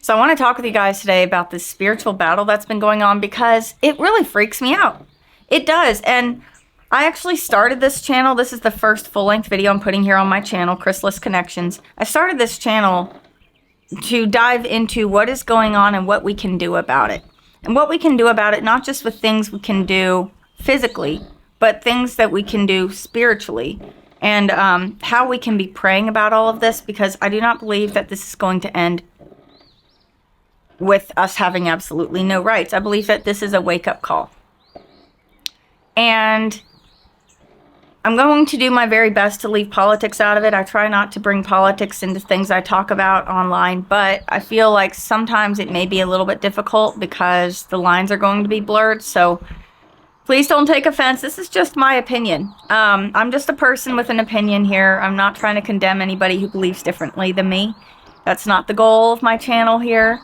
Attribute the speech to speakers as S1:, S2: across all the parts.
S1: So I want to talk with you guys today about this spiritual battle that's been going on because it really freaks me out. It does. And I actually started this channel. This is the first full-length video I'm putting here on my channel, Chrysalis Connections. I started this channel to dive into what is going on and what we can do about it. And what we can do about it, not just with things we can do physically, but things that we can do spiritually. And how we can be praying about all of this, because I do not believe that this is going to end with us having absolutely no rights. I believe that this is a wake-up call. And I'm going to do my very best to leave politics out of it. I try not to bring politics into things I talk about online, but I feel like sometimes it may be a little bit difficult because the lines are going to be blurred. So please don't take offense. This is just my opinion. I'm just a person with an opinion here. I'm not trying to condemn anybody who believes differently than me. That's not the goal of my channel here.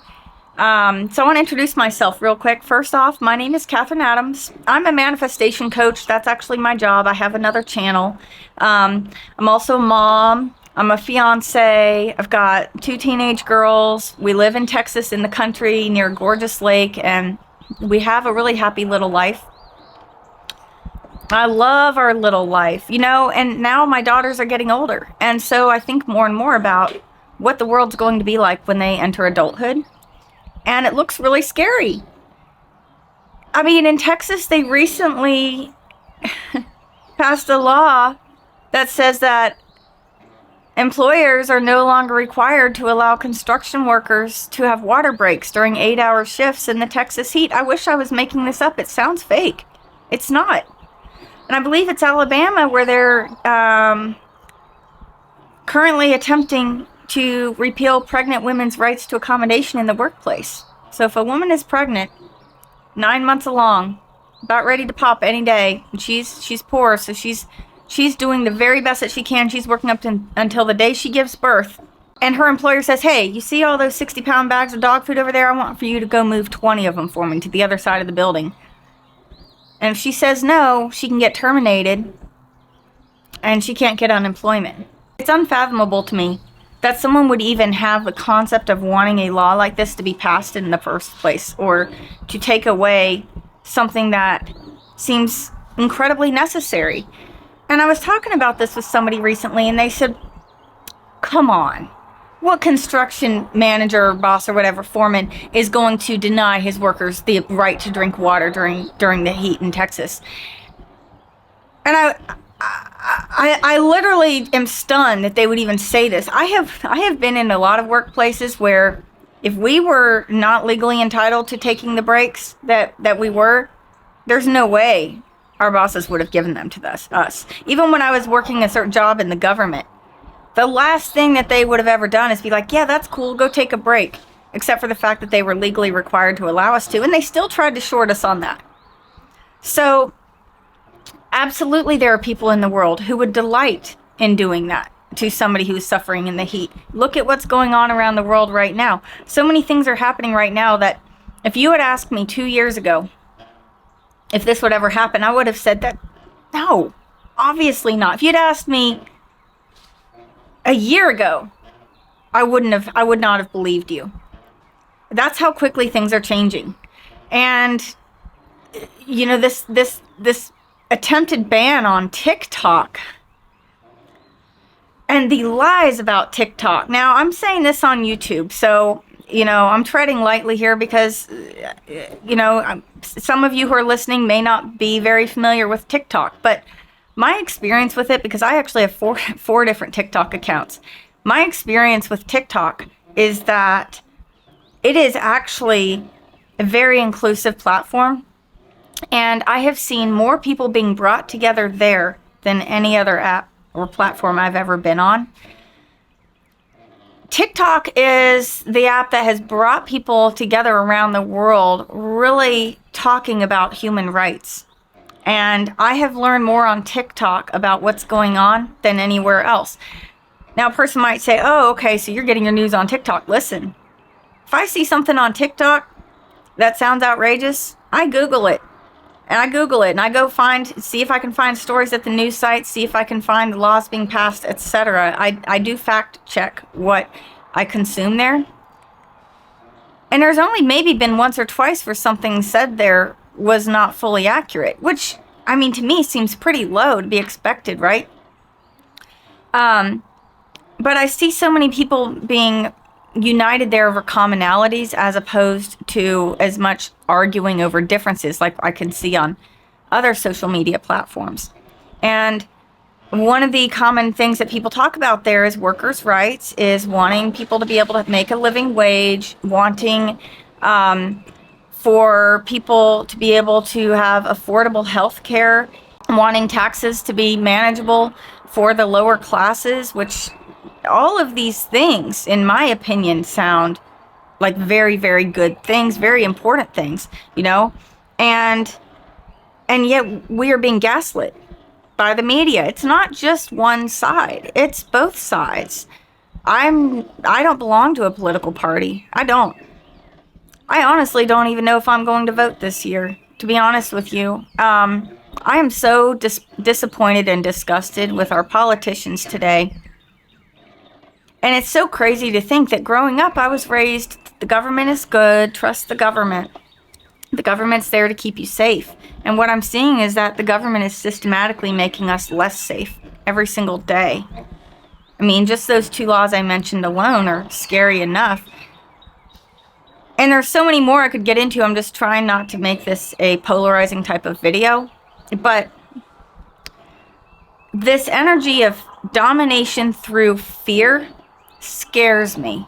S1: So I want to introduce myself real quick. First off, my name is Catherine Adams. I'm a manifestation coach. That's actually my job. I have another channel. I'm also a mom. I'm a fiance. I've got 2 teenage girls. We live in Texas in the country near a gorgeous lake, and we have a really happy little life. I love our little life, you know, and now my daughters are getting older. And so I think more and more about what the world's going to be like when they enter adulthood. And it looks really scary. I mean, in Texas, they recently passed a law that says that employers are no longer required to allow construction workers to have water breaks during 8-hour shifts in the Texas heat. I wish I was making this up. It sounds fake. It's not. And I believe it's Alabama where they're currently attempting to repeal pregnant women's rights to accommodation in the workplace. So if a woman is pregnant, 9 months along, about ready to pop any day, and she's poor, so she's doing the very best that she can. She's working up until the day she gives birth. And her employer says, hey, you see all those 60-pound bags of dog food over there? I want for you to go move 20 of them for me to the other side of the building. And if she says no, she can get terminated, and she can't get unemployment. It's unfathomable to me that someone would even have the concept of wanting a law like this to be passed in the first place, or to take away something that seems incredibly necessary. And I was talking about this with somebody recently, and they said, come on, what construction manager or boss or whatever, foreman, is going to deny his workers the right to drink water during the heat in Texas? And I literally am stunned that they would even say this. I have been in a lot of workplaces where if we were not legally entitled to taking the breaks that we were, there's no way our bosses would have given them to us. Even when I was working a certain job in the government, the last thing that they would have ever done is be like, yeah, that's cool, go take a break. Except for the fact that they were legally required to allow us to, and they still tried to short us on that. So absolutely, there are people in the world who would delight in doing that to somebody who's suffering in the heat. Look at what's going on around the world right now. So many things are happening right now that if you had asked me 2 years ago if this would ever happen, I would have said that no, obviously not. If you'd asked me a year ago, I would not have believed you. That's how quickly things are changing. And you know, this attempted ban on TikTok and the lies about TikTok. Now, I'm saying this on YouTube, so, you know, I'm treading lightly here because, you know, some of you who are listening may not be very familiar with TikTok, but my experience with it, because I actually have four different TikTok accounts, my experience with TikTok is that it is actually a very inclusive platform. And I have seen more people being brought together there than any other app or platform I've ever been on. TikTok is the app that has brought people together around the world really talking about human rights. And I have learned more on TikTok about what's going on than anywhere else. Now, a person might say, oh, okay, so you're getting your news on TikTok. Listen, if I see something on TikTok that sounds outrageous, I Google it. And I Google it, and I go see if I can find stories at the news site, see if I can find the laws being passed, etc. I do fact check what I consume there. And there's only maybe been once or twice where something said there was not fully accurate, which, I mean, to me seems pretty low to be expected, right? But I see so many people being united there over commonalities as opposed to as much arguing over differences like I can see on other social media platforms. And one of the common things that people talk about there is workers' rights, is wanting people to be able to make a living wage, wanting for people to be able to have affordable health care, wanting taxes to be manageable for the lower classes, which all of these things, in my opinion, sound like very, very good things, very important things, you know? And yet we are being gaslit by the media. It's not just one side, it's both sides. I don't belong to a political party. I don't. I honestly don't even know if I'm going to vote this year, to be honest with you. I am so disappointed and disgusted with our politicians today. And it's so crazy to think that growing up, I was raised, the government is good, trust the government. The government's there to keep you safe. And what I'm seeing is that the government is systematically making us less safe every single day. I mean, just those 2 laws I mentioned alone are scary enough. And there's so many more I could get into. I'm just trying not to make this a polarizing type of video. But this energy of domination through fear scares me.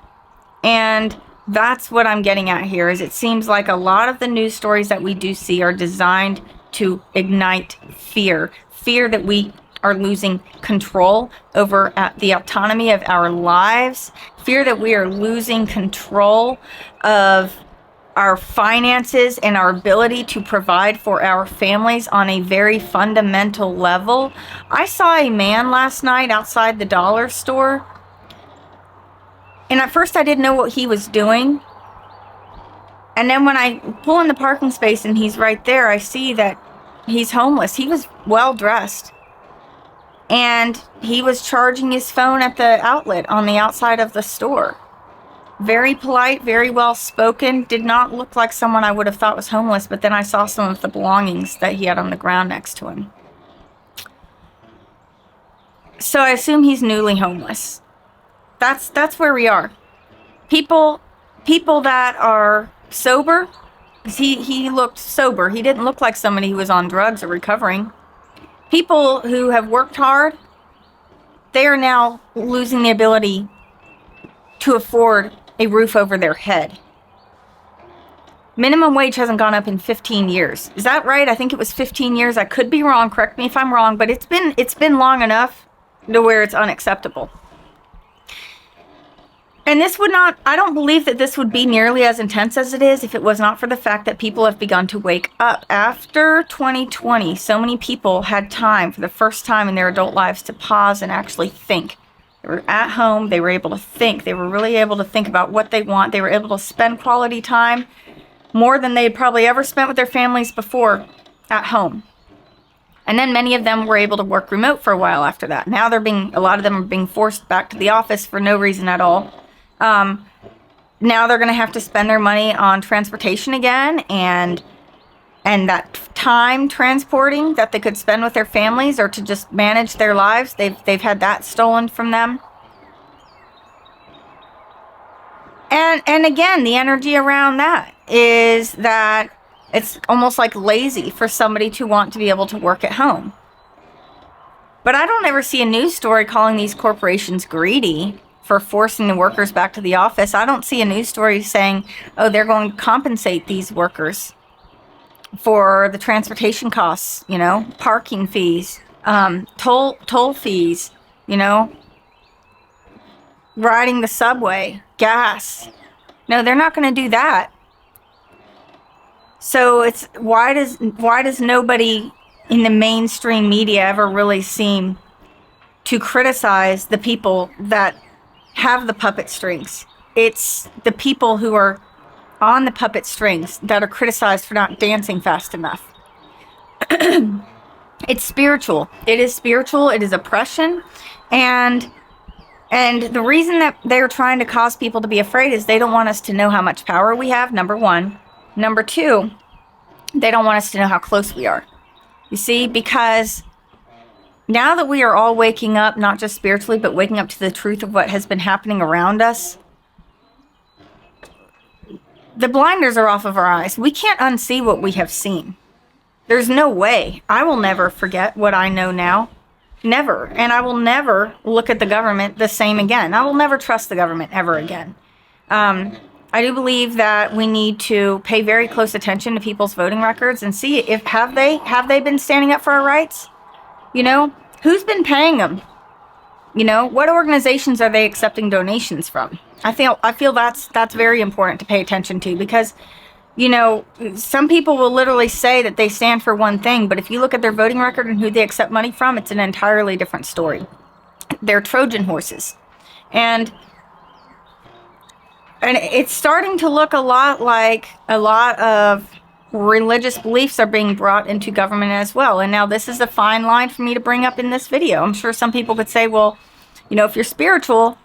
S1: And that's what I'm getting at here, is it seems like a lot of the news stories that we do see are designed to ignite fear. Fear that we are losing control over the autonomy of our lives. Fear that we are losing control of our finances and our ability to provide for our families on a very fundamental level. I saw a man last night outside the dollar store. And at first I didn't know what he was doing. And then when I pull in the parking space and he's right there, I see that he's homeless. He was well dressed. And he was charging his phone at the outlet on the outside of the store. Very polite, very well spoken. Did not look like someone I would have thought was homeless, but then I saw some of the belongings that he had on the ground next to him. So I assume he's newly homeless. That's where we are. People that are sober, because he looked sober. He didn't look like somebody who was on drugs or recovering. People who have worked hard, they are now losing the ability to afford a roof over their head. Minimum wage hasn't gone up in 15 years. Is that right? I think it was 15 years. I could be wrong. Correct me if I'm wrong, but it's been long enough to where it's unacceptable. And I don't believe that this would be nearly as intense as it is if it was not for the fact that people have begun to wake up. After 2020, so many people had time for the first time in their adult lives to pause and actually think. They were at home, they were able to think, they were really able to think about what they want, they were able to spend quality time more than they had probably ever spent with their families before at home. And then many of them were able to work remote for a while after that. Now a lot of them are being forced back to the office for no reason at all. Now they're going to have to spend their money on transportation again, and that time transporting that they could spend with their families or to just manage their lives, they've had that stolen from them. And again, the energy around that is that it's almost like lazy for somebody to want to be able to work at home. But I don't ever see a news story calling these corporations greedy for forcing the workers back to the office. I don't see a news story saying, oh, they're going to compensate these workers for the transportation costs, parking fees, toll fees, riding the subway, gas. No, they're not going to do that. So it's why does nobody in the mainstream media ever really seem to criticize the people that have the puppet strings? It's the people who are on the puppet strings that are criticized for not dancing fast enough. It's spiritual. It is spiritual. It is oppression. And And the reason that they're trying to cause people to be afraid is they don't want us to know how much power we have, number one. Number two, they don't want us to know how close we are. You see, because now that we are all waking up, not just spiritually, but waking up to the truth of what has been happening around us, the blinders are off of our eyes. We can't unsee what we have seen. There's no way. I will never forget what I know now. Never. And I will never look at the government the same again. I will never trust the government ever again. I do believe that we need to pay very close attention to people's voting records and see if have they been standing up for our rights? You know, who's been paying them? You know, what organizations are they accepting donations from? I feel that's very important to pay attention to, because, you know, some people will literally say that they stand for one thing, but if you look at their voting record and who they accept money from, it's an entirely different story. They're Trojan horses. And it's starting to look a lot like a lot of religious beliefs are being brought into government as well. And now this is a fine line for me to bring up in this video. I'm sure some people could say, well, you know, if you're spiritual,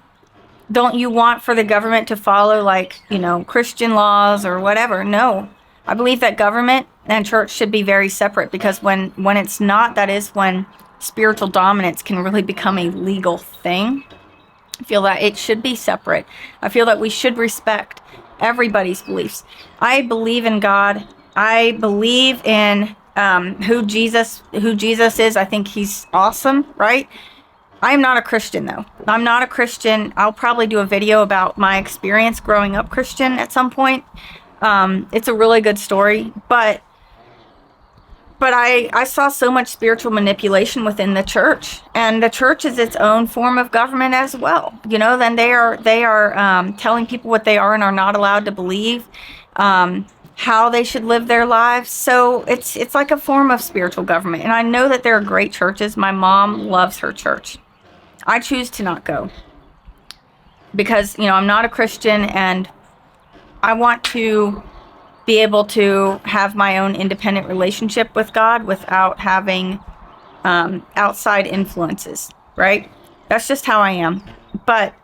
S1: don't you want for the government to follow, like, you know, Christian laws or whatever? No. I believe that government and church should be very separate, because when it's not, that is when spiritual dominance can really become a legal thing. I feel that it should be separate. I feel that we should respect everybody's beliefs. I believe in God. I believe in who Jesus is. I think he's awesome, right? I'm not a Christian, though. I'm not a Christian. I'll probably do a video about my experience growing up Christian at some point. It's a really good story, but I saw so much spiritual manipulation within the church, and the church is its own form of government as well. You know, then they are telling people what they are and are not allowed to believe, how they should live their lives. So it's like a form of spiritual government. And I know that there are great churches. My mom loves her church. I choose to not go because, you know, I'm not a Christian, and I want to be able to have my own independent relationship with God without having outside influences, right? That's just how I am. But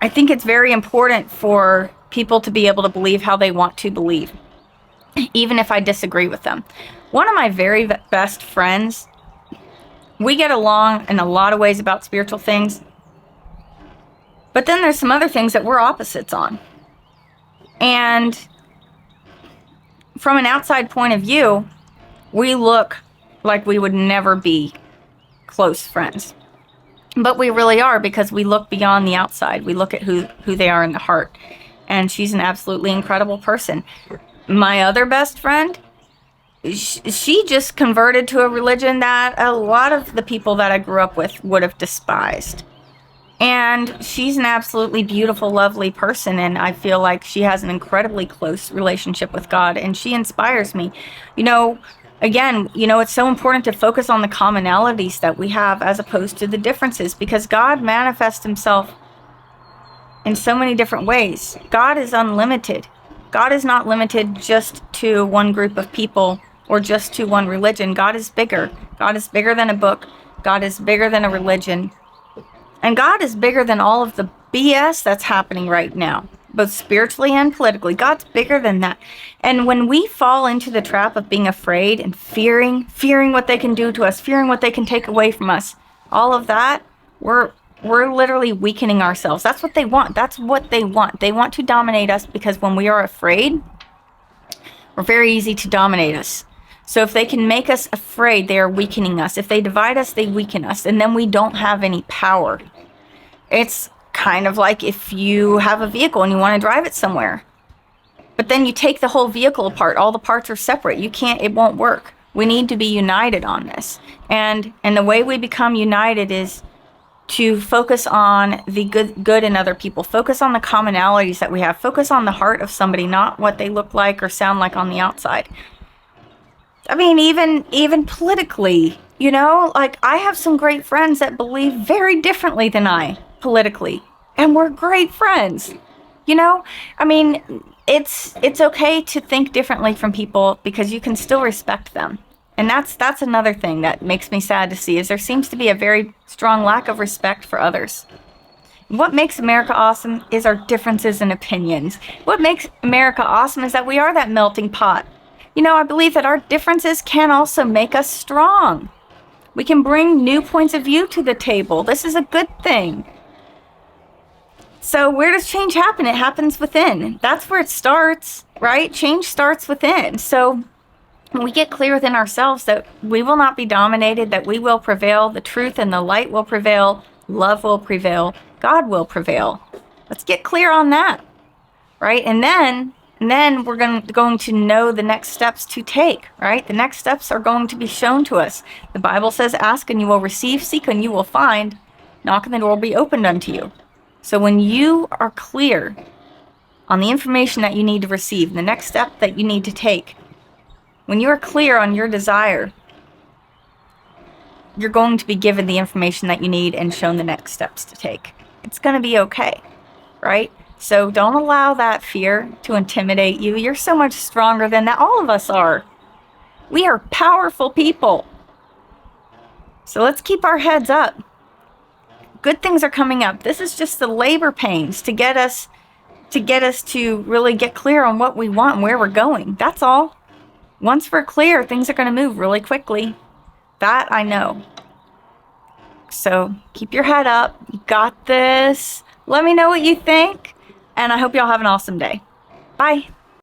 S1: I think it's very important for people to be able to believe how they want to believe, even if I disagree with them. One of my very best friends, we get along in a lot of ways about spiritual things, but then there's some other things that we're opposites on. And from an outside point of view, we look like we would never be close friends. But we really are, because we look beyond the outside. We look at who they are in the heart. And she's an absolutely incredible person. My other best friend, she just converted to a religion that a lot of the people that I grew up with would have despised. And she's an absolutely beautiful, lovely person, and I feel like she has an incredibly close relationship with God, and she inspires me. You know, again, you know, it's so important to focus on the commonalities that we have as opposed to the differences, because God manifests himself in so many different ways. God is unlimited. God is not limited just to one group of people or just to one religion. God is bigger. God is bigger than a book. God is bigger than a religion. And God is bigger than all of the BS that's happening right now, both spiritually and politically. God's bigger than that. And when we fall into the trap of being afraid and fearing what they can do to us, fearing what they can take away from us, all of that, we're literally weakening ourselves. That's what they want. That's what they want. They want to dominate us, because when we are afraid, we're very easy to dominate us. So if they can make us afraid, they are weakening us. If they divide us, they weaken us. And then we don't have any power. It's kind of like if you have a vehicle and you want to drive it somewhere, but then you take the whole vehicle apart. All the parts are separate. It won't work. We need to be united on this. And the way we become united is to focus on the good in other people. Focus on the commonalities that we have. Focus on the heart of somebody, not what they look like or sound like on the outside. I mean, even politically, you know, like I have some great friends that believe very differently than I politically, and we're great friends. You know, I mean, it's okay to think differently from people, because you can still respect them And that's another thing that makes me sad to see, is there seems to be a very strong lack of respect for others. What makes America awesome is our differences in opinions. What makes America awesome is that we are that melting pot. You know, I believe that our differences can also make us strong. We can bring new points of view to the table. This is a good thing. So where does change happen? It happens within. That's where it starts, right? Change starts within. So when we get clear within ourselves that we will not be dominated, that we will prevail, the truth and the light will prevail, love will prevail, God will prevail. Let's get clear on that, right? And then we're going to know the next steps to take, right? The next steps are going to be shown to us. The Bible says, ask and you will receive, seek and you will find, knock and the door will be opened unto you. So when you are clear on the information that you need to receive, the next step that you need to take, when you are clear on your desire, you're going to be given the information that you need and shown the next steps to take. It's going to be okay, right? So don't allow that fear to intimidate you. You're so much stronger than that. All of us are. We are powerful people. So let's keep our heads up. Good things are coming up. This is just the labor pains to get us to really get clear on what we want and where we're going. That's all. Once we're clear, things are going to move really quickly. That I know. So keep your head up. You got this. Let me know what you think. And I hope y'all have an awesome day. Bye.